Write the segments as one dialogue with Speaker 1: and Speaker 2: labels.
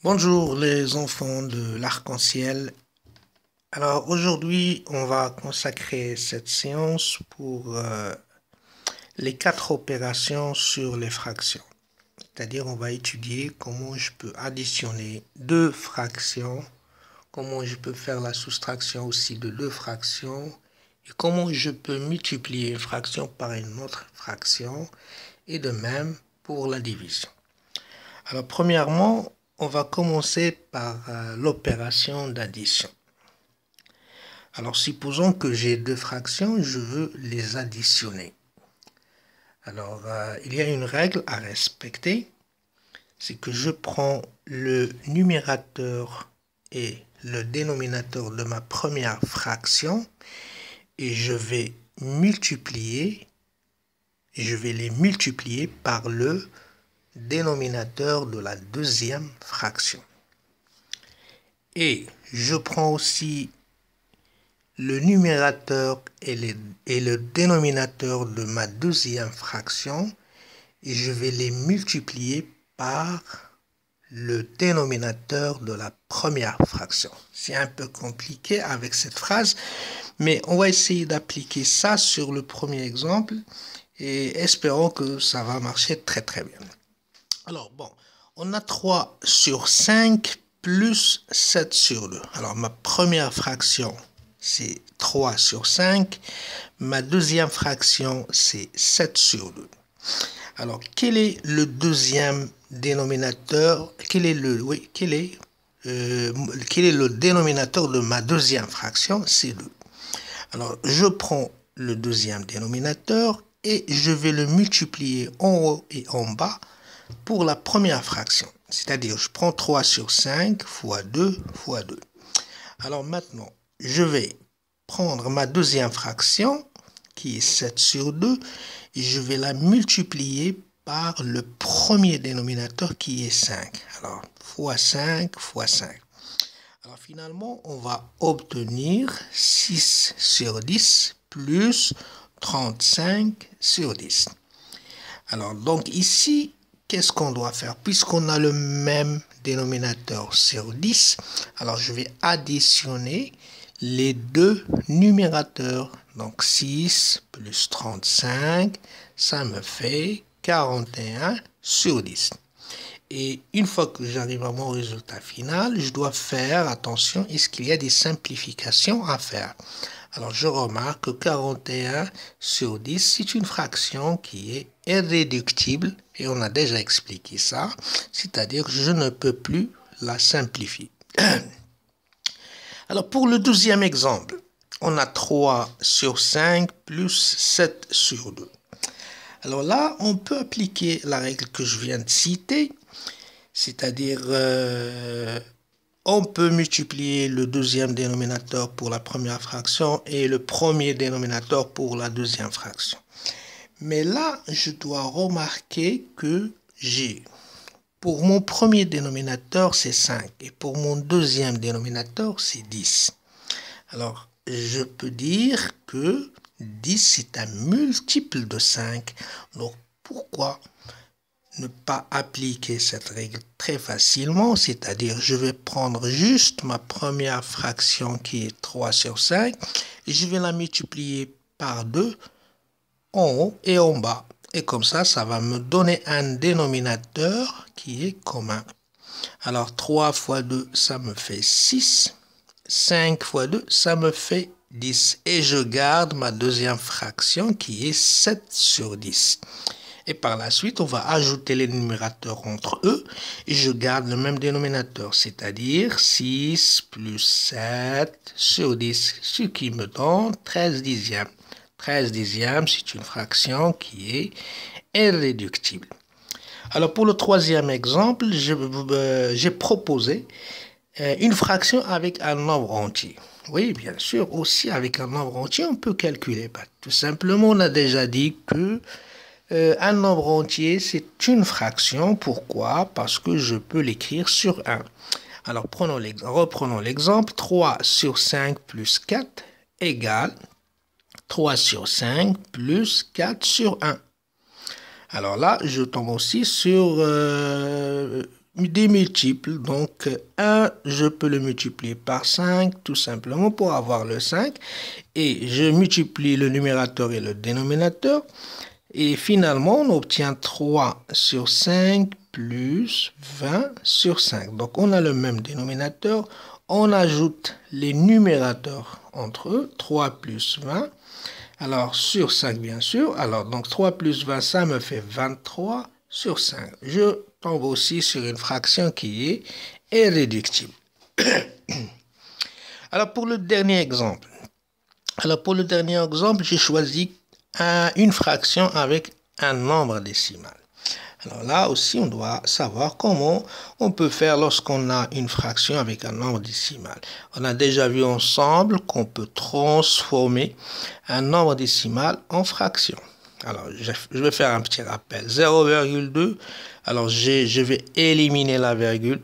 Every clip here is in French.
Speaker 1: Bonjour les enfants de l'arc-en-ciel. Alors aujourd'hui, on va consacrer cette séance pour les 4 opérations sur les fractions. C'est-à-dire, on va étudier comment je peux additionner deux fractions, comment je peux faire la soustraction aussi de deux fractions, et comment je peux multiplier une fraction par une autre fraction, et de même pour la division. Alors premièrement, on va commencer par l'opération d'addition. Alors supposons que j'ai deux fractions, je veux les additionner. Alors il y a une règle à respecter, c'est que je prends le numérateur et le dénominateur de ma première fraction et je vais les multiplier par le dénominateur de la deuxième fraction. Et je prends aussi le numérateur et le dénominateur de ma deuxième fraction et je vais les multiplier par le dénominateur de la première fraction. C'est un peu compliqué avec cette phrase, mais on va essayer d'appliquer ça sur le premier exemple et espérons que ça va marcher très bien. Alors bon, on a 3 sur 5 plus 7 sur 2. Alors ma première fraction, c'est 3 sur 5. Ma deuxième fraction, c'est 7 sur 2. Alors, quel est le deuxième dénominateur? Quel est le dénominateur de ma deuxième fraction? C'est 2. Alors, je prends le deuxième dénominateur et je vais le multiplier en haut et en bas pour la première fraction. C'est-à-dire, je prends 3 sur 5 fois 2 fois 2. Alors maintenant, je vais prendre ma deuxième fraction, qui est 7 sur 2, et je vais la multiplier par le premier dénominateur qui est 5. Alors, fois 5 fois 5. Alors finalement, on va obtenir 6 sur 10 plus 35 sur 10. Alors, donc ici, qu'est-ce qu'on doit faire? Puisqu'on a le même dénominateur sur 10, alors je vais additionner les deux numérateurs. Donc 6 plus 35, ça me fait 41 sur 10. Et une fois que j'arrive à mon résultat final, je dois faire attention, est-ce qu'il y a des simplifications à faire? Alors je remarque que 41 sur 10, c'est une fraction qui est irréductible, et on a déjà expliqué ça, c'est-à-dire que je ne peux plus la simplifier. Alors pour le deuxième exemple, on a 3 sur 5 plus 7 sur 2. Alors là, on peut appliquer la règle que je viens de citer, c'est-à-dire on peut multiplier le deuxième dénominateur pour la première fraction et le premier dénominateur pour la deuxième fraction. Mais là, je dois remarquer que pour mon premier dénominateur, c'est 5. Et pour mon deuxième dénominateur, c'est 10. Alors, je peux dire que 10, c'est un multiple de 5. Donc, pourquoi ne pas appliquer cette règle très facilement? C'est-à-dire, je vais prendre juste ma première fraction qui est 3 sur 5 et je vais la multiplier par 2 en haut et en bas. Et comme ça, ça va me donner un dénominateur qui est commun. Alors, 3 fois 2, ça me fait 6. 5 fois 2, ça me fait 10. Et je garde ma deuxième fraction qui est 7 sur 10. Et par la suite, on va ajouter les numérateurs entre eux. Et je garde le même dénominateur, c'est-à-dire 6 plus 7 sur 10. Ce qui me donne 13 dixièmes. 13 dixièmes, c'est une fraction qui est irréductible. Alors pour le troisième exemple, j'ai proposé une fraction avec un nombre entier. Oui, bien sûr, aussi avec un nombre entier, on peut calculer. Tout simplement, on a déjà dit que un nombre entier, c'est une fraction. Pourquoi? Parce que je peux l'écrire sur 1. Alors reprenons l'exemple. 3 sur 5 plus 4 égale 3 sur 5 plus 4 sur 1. Alors là, je tombe aussi sur des multiples. Donc 1, je peux le multiplier par 5 tout simplement pour avoir le 5. Et je multiplie le numérateur et le dénominateur. Et finalement, on obtient 3 sur 5 plus 20 sur 5. Donc on a le même dénominateur. On ajoute les numérateurs entre eux. 3 plus 20. Alors sur 5 bien sûr. Alors donc 3 plus 20, ça me fait 23 sur 5. Je tombe aussi sur une fraction qui est irréductible. Alors pour le dernier exemple. J'ai choisi une fraction avec un nombre décimal. Alors là aussi, on doit savoir comment on peut faire lorsqu'on a une fraction avec un nombre décimal. On a déjà vu ensemble qu'on peut transformer un nombre décimal en fraction. Alors, je vais faire un petit rappel. 0,2. Alors, je vais éliminer la virgule.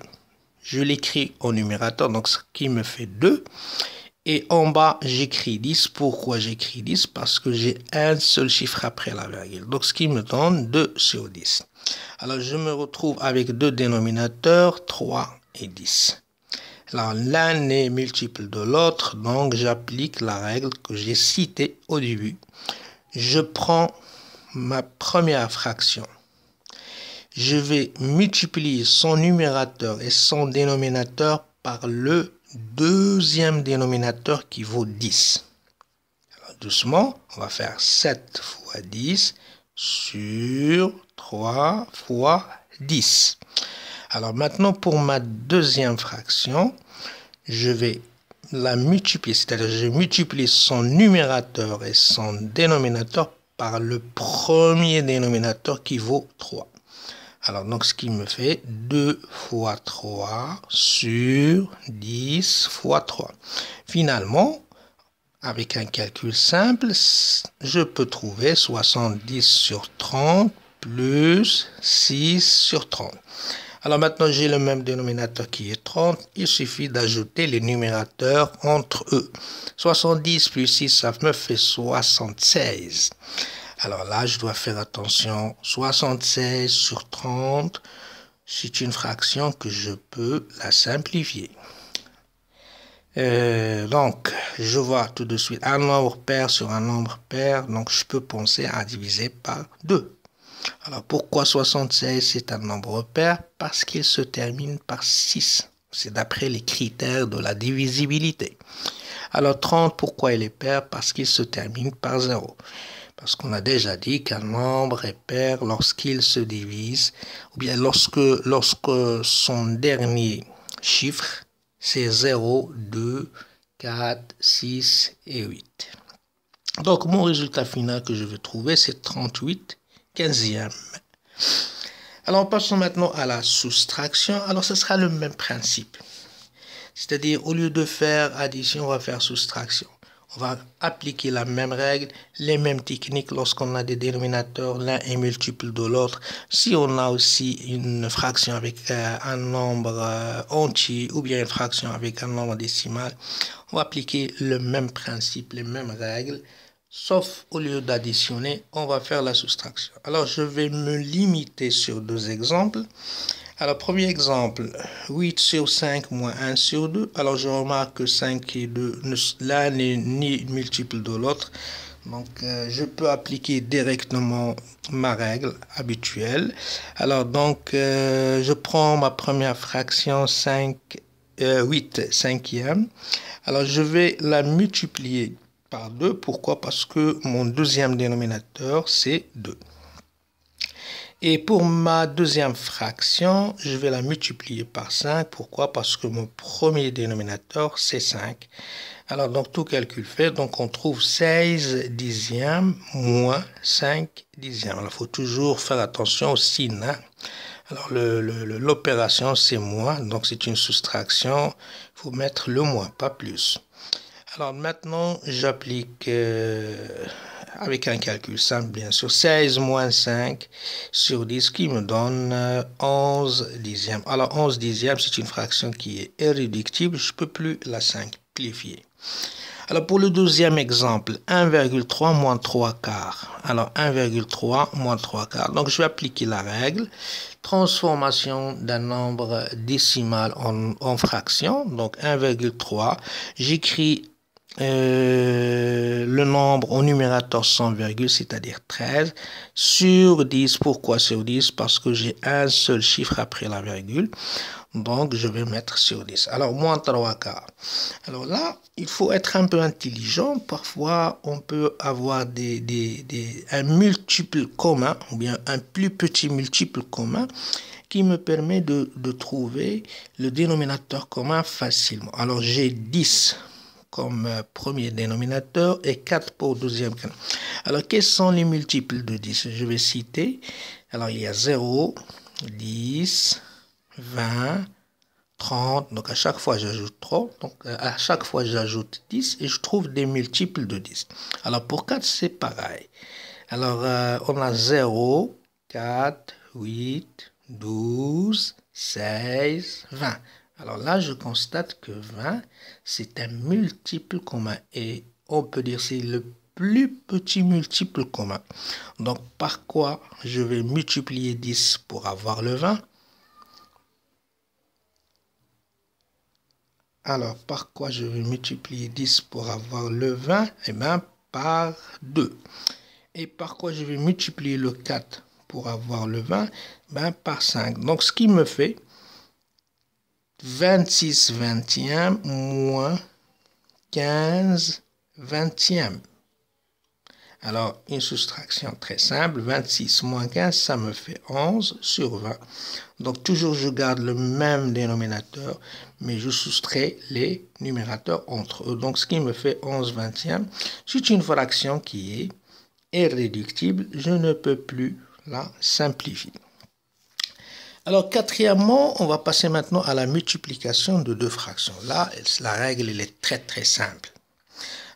Speaker 1: Je l'écris au numérateur, donc ce qui me fait 2. Et en bas, j'écris 10. Pourquoi j'écris 10? Parce que j'ai un seul chiffre après la virgule. Donc, ce qui me donne 2 sur 10. Alors, je me retrouve avec deux dénominateurs, 3 et 10. Alors, l'un est multiple de l'autre, donc j'applique la règle que j'ai citée au début. Je prends ma première fraction. Je vais multiplier son numérateur et son dénominateur par le deuxième dénominateur qui vaut 10. Alors, doucement, on va faire 7 fois 10 sur 3 fois 10. Alors maintenant, pour ma deuxième fraction, je vais la multiplier, c'est-à-dire je multiplie son numérateur et son dénominateur par le premier dénominateur qui vaut 3. Alors donc ce qui me fait 2 fois 3 sur 10 fois 3. Finalement, avec un calcul simple, je peux trouver 70 sur 30 plus 6 sur 30. Alors maintenant, j'ai le même dénominateur qui est 30. Il suffit d'ajouter les numérateurs entre eux. 70 plus 6, ça me fait 76. Alors là, je dois faire attention. 76 sur 30, c'est une fraction que je peux la simplifier. Donc, je vois tout de suite un nombre pair sur un nombre pair. Donc, je peux penser à diviser par 2. Alors, pourquoi 76 c'est un nombre pair? Parce qu'il se termine par 6. C'est d'après les critères de la divisibilité. Alors, 30, pourquoi il est pair? Parce qu'il se termine par 0. Parce qu'on a déjà dit qu'un nombre est pair lorsqu'il se divise, ou bien lorsque son dernier chiffre, c'est 0, 2, 4, 6 et 8. Donc, mon résultat final que je vais trouver, c'est 38 15e. Alors, passons maintenant à la soustraction. Alors, ce sera le même principe. C'est-à-dire, au lieu de faire addition, on va faire soustraction. On va appliquer la même règle, les mêmes techniques lorsqu'on a des dénominateurs, l'un est multiple de l'autre. Si on a aussi une fraction avec un nombre entier ou bien une fraction avec un nombre décimal, on va appliquer le même principe, les mêmes règles, sauf au lieu d'additionner, on va faire la soustraction. Alors, je vais me limiter sur deux exemples. Alors, premier exemple, 8 sur 5 moins 1 sur 2. Alors, je remarque que 5 et 2, l'un n'est ni multiple de l'autre. Donc, je peux appliquer directement ma règle habituelle. Alors, donc, je prends ma première fraction 8 cinquième. Alors, je vais la multiplier par 2. Pourquoi? Parce que mon deuxième dénominateur, c'est 2. Et pour ma deuxième fraction, je vais la multiplier par 5. Pourquoi? Parce que mon premier dénominateur, c'est 5. Alors, donc, tout calcul fait. Donc, on trouve 16 dixièmes moins 5 dixièmes. Alors, il faut toujours faire attention au signe. Alors, l'opération, c'est moins. Donc, c'est une soustraction. Il faut mettre le moins, pas plus. Alors, maintenant, j'applique... avec un calcul simple, bien sûr, 16 moins 5 sur 10 qui me donne 11 dixièmes. Alors, 11 dixièmes, c'est une fraction qui est irréductible. Je ne peux plus la simplifier. Alors pour le deuxième exemple, 1,3 moins 3 quarts. Alors 1,3 moins 3 quarts. Donc je vais appliquer la règle. Transformation d'un nombre décimal en fraction. Donc 1,3. J'écris le nombre au numérateur sans virgule, c'est-à-dire 13, sur 10. Pourquoi sur 10? Parce que j'ai un seul chiffre après la virgule. Donc, je vais mettre sur 10. Alors, moins 3 quarts. Alors là, il faut être un peu intelligent. Parfois, on peut avoir un multiple commun, ou bien un plus petit multiple commun, qui me permet de trouver le dénominateur commun facilement. Alors, j'ai 10 comme premier dénominateur et 4 pour deuxième. Alors, quels sont les multiples de 10? Je vais citer. Alors, il y a 0, 10, 20, 30. Donc, à chaque fois, j'ajoute 30. Donc, à chaque fois, j'ajoute 10 et je trouve des multiples de 10. Alors, pour 4, c'est pareil. Alors, on a 0, 4, 8, 12, 16, 20. Alors là, je constate que 20, c'est un multiple commun et on peut dire que c'est le plus petit multiple commun. Donc, par quoi je vais multiplier 10 pour avoir le 20? Alors, par quoi je vais multiplier 10 pour avoir le 20? Eh bien, par 2. Et par quoi je vais multiplier le 4 pour avoir le 20? Ben, par 5. Donc, ce qui me fait 26 vingtièmes moins 15 vingtièmes. Alors, une soustraction très simple, 26 moins 15, ça me fait 11 sur 20. Donc, toujours, je garde le même dénominateur, mais je soustrais les numérateurs entre eux. Donc, ce qui me fait 11 vingtièmes, c'est une fraction qui est irréductible. Je ne peux plus la simplifier. Alors, quatrièmement, on va passer maintenant à la multiplication de deux fractions. Là, la règle, elle est très, très simple.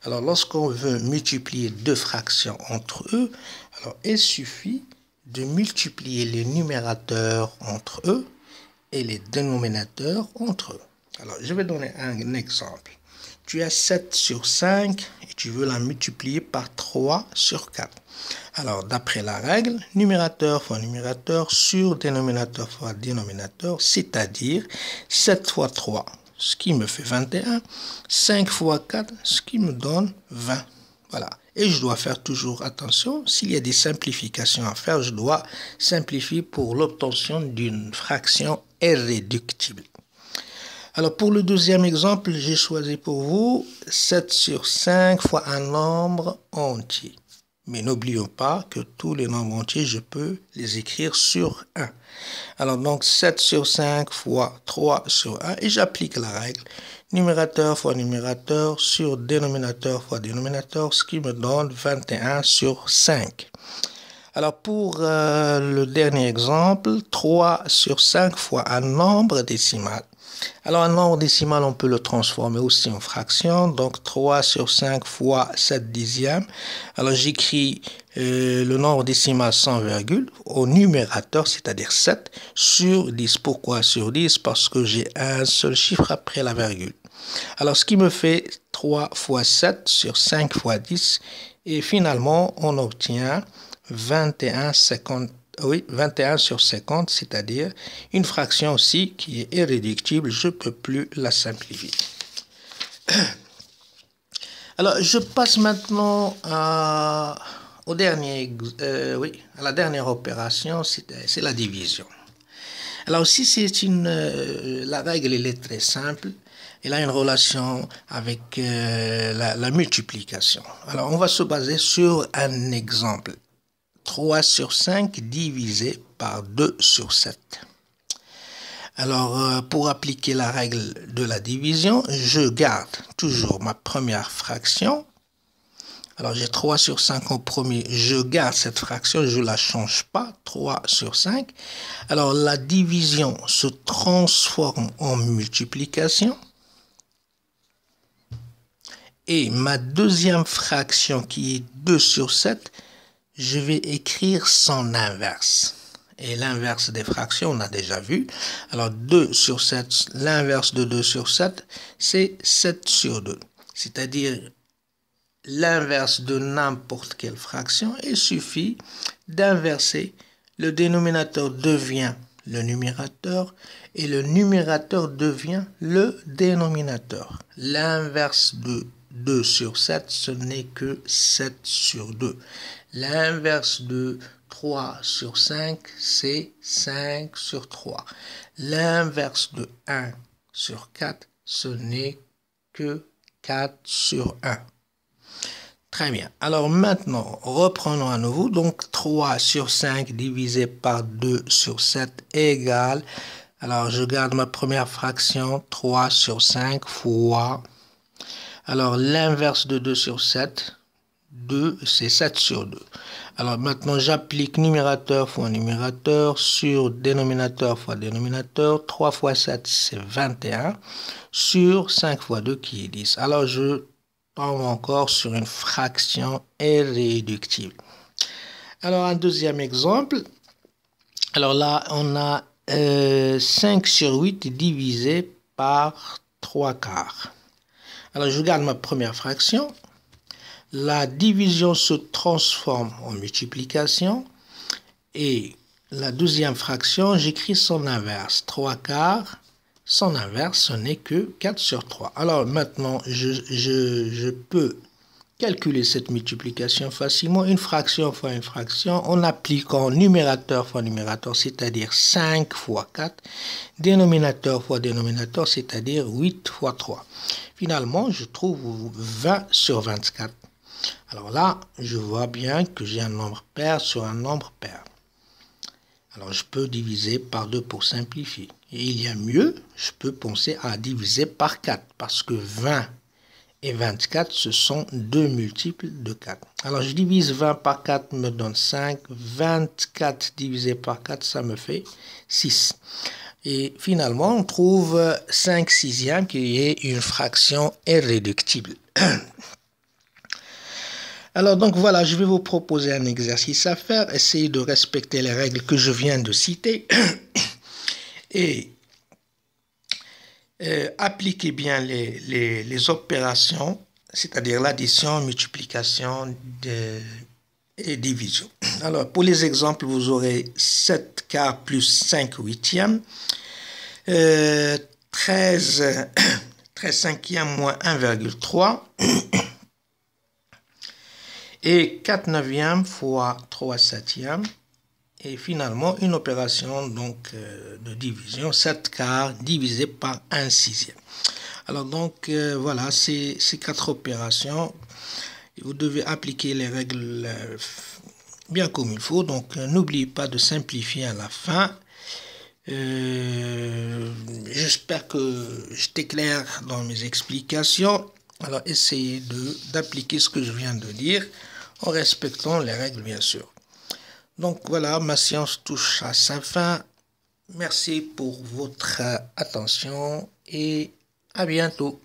Speaker 1: Alors, lorsqu'on veut multiplier deux fractions entre eux, alors il suffit de multiplier les numérateurs entre eux et les dénominateurs entre eux. Alors, je vais donner un exemple. Tu as 7 sur 5 et tu veux la multiplier par 3 sur 4. Alors, d'après la règle, numérateur fois numérateur sur dénominateur fois dénominateur, c'est-à-dire 7 fois 3, ce qui me fait 21, 5 fois 4, ce qui me donne 20. Voilà. Et je dois faire toujours attention, s'il y a des simplifications à faire, je dois simplifier pour l'obtention d'une fraction irréductible. Alors, pour le deuxième exemple, j'ai choisi pour vous 7 sur 5 fois un nombre entier. Mais n'oublions pas que tous les nombres entiers, je peux les écrire sur 1. Alors, donc, 7 sur 5 fois 3 sur 1. Et j'applique la règle. Numérateur fois numérateur sur dénominateur fois dénominateur, ce qui me donne 21 sur 5. Alors, pour le dernier exemple, 3 sur 5 fois un nombre décimal. Alors, un nombre décimal, on peut le transformer aussi en fraction. Donc, 3 sur 5 fois 7 dixièmes. Alors, j'écris le nombre décimal sans virgule au numérateur, c'est-à-dire 7, sur 10. Pourquoi sur 10? Parce que j'ai un seul chiffre après la virgule. Alors, ce qui me fait 3 fois 7 sur 5 fois 10. Et finalement, on obtient 21 sur 50, c'est-à-dire une fraction aussi qui est irréductible. Je ne peux plus la simplifier. Alors, je passe maintenant à la dernière opération, c'est la division. Alors aussi, la règle elle est très simple. Elle a une relation avec la multiplication. Alors, on va se baser sur un exemple. 3 sur 5 divisé par 2 sur 7. Alors, pour appliquer la règle de la division, je garde toujours ma première fraction. Alors, j'ai 3 sur 5 en premier. Je garde cette fraction, je ne la change pas. 3 sur 5. Alors, la division se transforme en multiplication. Et ma deuxième fraction, qui est 2 sur 7, je vais écrire son inverse. Et l'inverse des fractions, on a déjà vu. Alors, 2 sur 7, l'inverse de 2 sur 7, c'est 7 sur 2. C'est-à-dire, l'inverse de n'importe quelle fraction, il suffit d'inverser. Le dénominateur devient le numérateur et le numérateur devient le dénominateur. L'inverse de 2 sur 7, ce n'est que 7 sur 2. L'inverse de 3 sur 5, c'est 5 sur 3. L'inverse de 1 sur 4, ce n'est que 4 sur 1. Très bien. Alors maintenant, reprenons à nouveau. Donc 3 sur 5 divisé par 2 sur 7 égale. Alors je garde ma première fraction, 3 sur 5 fois. Alors l'inverse de 2 sur 7, 2, c'est 7 sur 2. Alors maintenant, j'applique numérateur fois numérateur sur dénominateur fois dénominateur. 3 fois 7, c'est 21 sur 5 fois 2 qui est 10. Alors je tombe encore sur une fraction irréductible. Alors un deuxième exemple. Alors là, on a 5 sur 8 divisé par 3 quarts. Alors je garde ma première fraction. La division se transforme en multiplication et la deuxième fraction, j'écris son inverse. 3 quarts, son inverse, ce n'est que 4 sur 3. Alors maintenant, je peux calculer cette multiplication facilement. Une fraction fois une fraction en appliquant numérateur fois numérateur, c'est-à-dire 5 fois 4, dénominateur fois dénominateur, c'est-à-dire 8 fois 3. Finalement, je trouve 20 sur 24. Alors là, je vois bien que j'ai un nombre pair sur un nombre pair. Alors je peux diviser par 2 pour simplifier. Et il y a mieux, je peux penser à diviser par 4 parce que 20 et 24, ce sont deux multiples de 4. Alors je divise 20 par 4, me donne 5. 24 divisé par 4, ça me fait 6. Et finalement, on trouve 5 sixièmes qui est une fraction irréductible. Alors donc voilà, je vais vous proposer un exercice à faire. Essayez de respecter les règles que je viens de citer. Et appliquez bien les opérations, c'est-à-dire l'addition, multiplication et division. Alors pour les exemples, vous aurez 7 quarts plus 5 huitièmes, 13 cinquièmes moins 1,3 et 4 neuvièmes fois 3 septièmes. Et finalement, une opération donc, de division, 7 quarts divisé par 1 sixième. Alors donc, voilà, ces 4 opérations. Vous devez appliquer les règles bien comme il faut. Donc, n'oubliez pas de simplifier à la fin. J'espère que j'étais clair dans mes explications. Alors, essayez d'appliquer ce que je viens de dire en respectant les règles, bien sûr. Donc voilà, ma séance touche à sa fin. Merci pour votre attention et à bientôt.